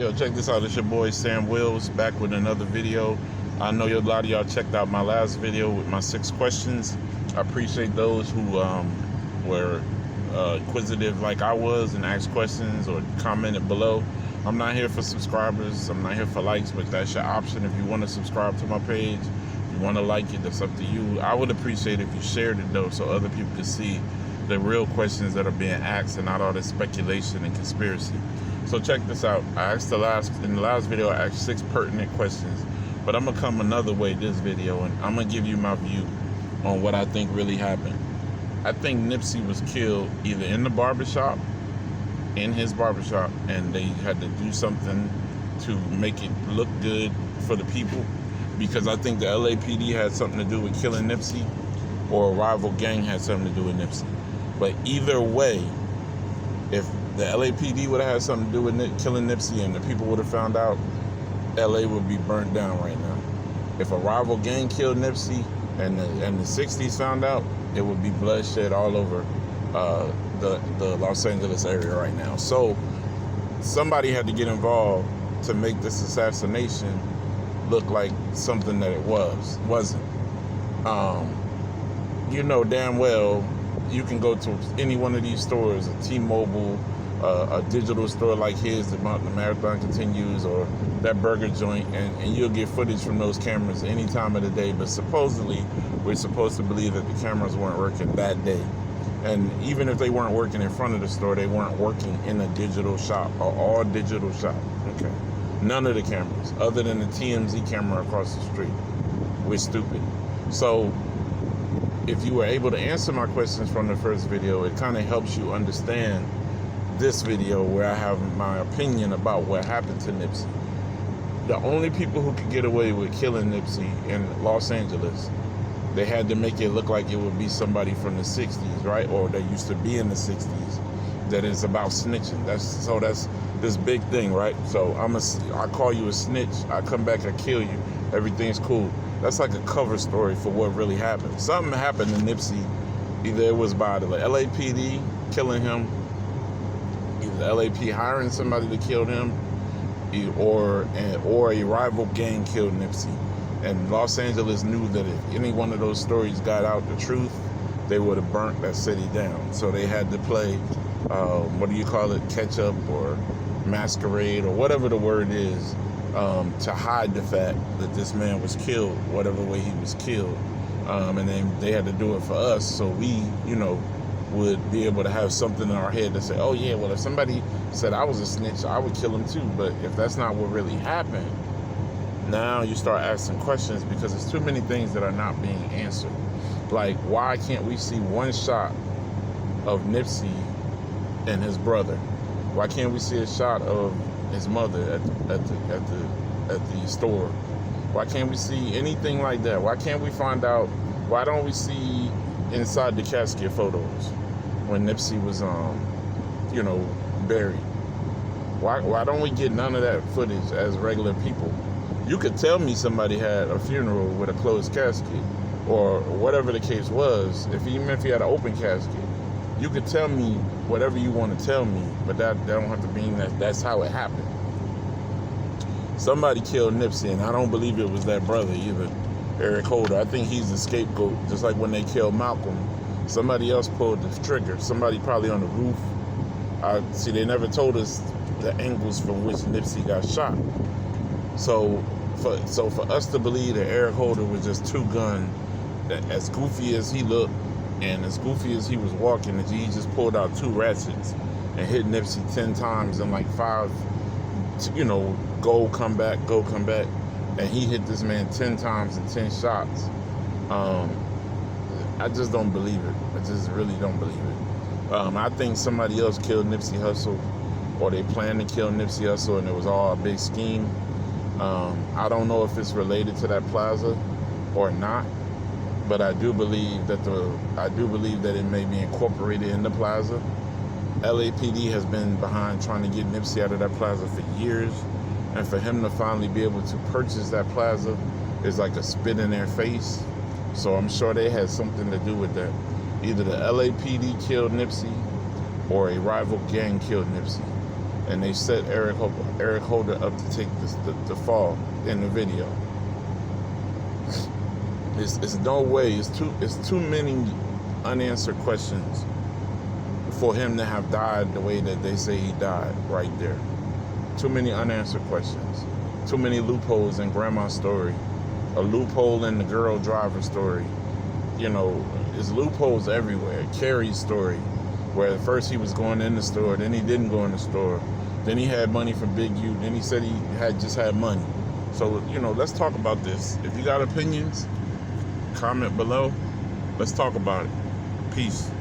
Yo, check this out. It's your boy Sam Wills back with another video. I know a lot of y'all checked out my last video with my 6 questions. I appreciate those who were inquisitive like I was and asked questions or commented below. I'm not here for subscribers. I'm not here for likes, but that's your option. If you want to subscribe to my page, if you want to like it, that's up to you. I would appreciate if you shared it though, so other people can see the real questions that are being asked and not all this speculation and conspiracy. So check this out. In the last video, I asked 6 pertinent questions, but I'm gonna come another way this video, and I'm gonna give you my view on what I think really happened. I think Nipsey was killed either in the barbershop, and they had to do something to make it look good for the people, because I think the LAPD had something to do with killing Nipsey, or a rival gang had something to do with Nipsey. But either way, if the LAPD would have had something to do with killing Nipsey and the people would have found out, LA would be burnt down right now. If a rival gang killed Nipsey and the 60s found out, it would be bloodshed all over the Los Angeles area right now. So somebody had to get involved to make this assassination look like something that it wasn't. You know damn well you can go to any one of these stores, a T-Mobile, a digital store like his, the Marathon Continues, or that burger joint, and you'll get footage from those cameras any time of the day. But supposedly, we're supposed to believe that the cameras weren't working that day. And even if they weren't working in front of the store, they weren't working in a digital shop, or all digital shop. Okay. None of the cameras, other than the TMZ camera across the street. We're stupid. So if you were able to answer my questions from the first video, it kind of helps you understand this video where I have my opinion about what happened to Nipsey. The only people who could get away with killing Nipsey in Los Angeles, they had to make it look like it would be somebody from the 60s, right? Or that used to be in the 60s, that is about snitching. That's this big thing, right? So I call you a snitch, I come back, I kill you, everything's cool. That's like a cover story for what really happened. Something happened to Nipsey. Either it was by the LAPD killing him, either the LAP hiring somebody to kill him, or a rival gang killed Nipsey. And Los Angeles knew that if any one of those stories got out the truth, they would have burnt that city down. So they had to play, what do you call it, catch up or masquerade or whatever the word is, to hide the fact that this man was killed, whatever way he was killed. And then they had to do it for us, so we, would be able to have something in our head to say, oh yeah, well, if somebody said I was a snitch, I would kill him too. But if that's not what really happened, now you start asking questions, because there's too many things that are not being answered. Like, why can't we see one shot of Nipsey and his brother? Why can't we see a shot of his mother at the store? Why can't we see anything like that? Why can't we find out? Why don't we see inside the casket photos when Nipsey was buried? Why don't we get none of that footage as regular people? You could tell me somebody had a funeral with a closed casket, or whatever the case was. Even if you had an open casket, you could tell me whatever you want to tell me, but that don't have to mean that's how it happened. Somebody killed Nipsey, and I don't believe it was that brother either, Eric Holder. I think he's the scapegoat, just like when they killed Malcolm. Somebody else pulled the trigger. Somebody probably on the roof. See, they never told us the angles from which Nipsey got shot. So for us to believe that Eric Holder was just two-gun, that as goofy as he looked and as goofy as he was walking, that he just pulled out 2 ratchets and hit Nipsey 10 times in like 5, go, come back, and he hit this man 10 times in 10 shots. I just don't believe it. I just really don't believe it. I think somebody else killed Nipsey Hussle, or they planned to kill Nipsey Hussle, and it was all a big scheme. I don't know if it's related to that plaza or not, but I do believe that it may be incorporated in the plaza. LAPD has been behind trying to get Nipsey out of that plaza for years, and for him to finally be able to purchase that plaza is like a spit in their face. So I'm sure they had something to do with that. Either the LAPD killed Nipsey, or a rival gang killed Nipsey. and they set Eric Holder up to take the fall in the video. It's no way. It's too many unanswered questions for him to have died the way that they say he died right there. Too many unanswered questions. Too many loopholes in Grandma's story. A loophole in the girl driver story. You know, there's loopholes everywhere. Carrie's story, where at first he was going in the store, then he didn't go in the store. Then he had money from Big U. Then he said he just had money. So, you know, let's talk about this. If you got opinions, comment below. Let's talk about it. Peace.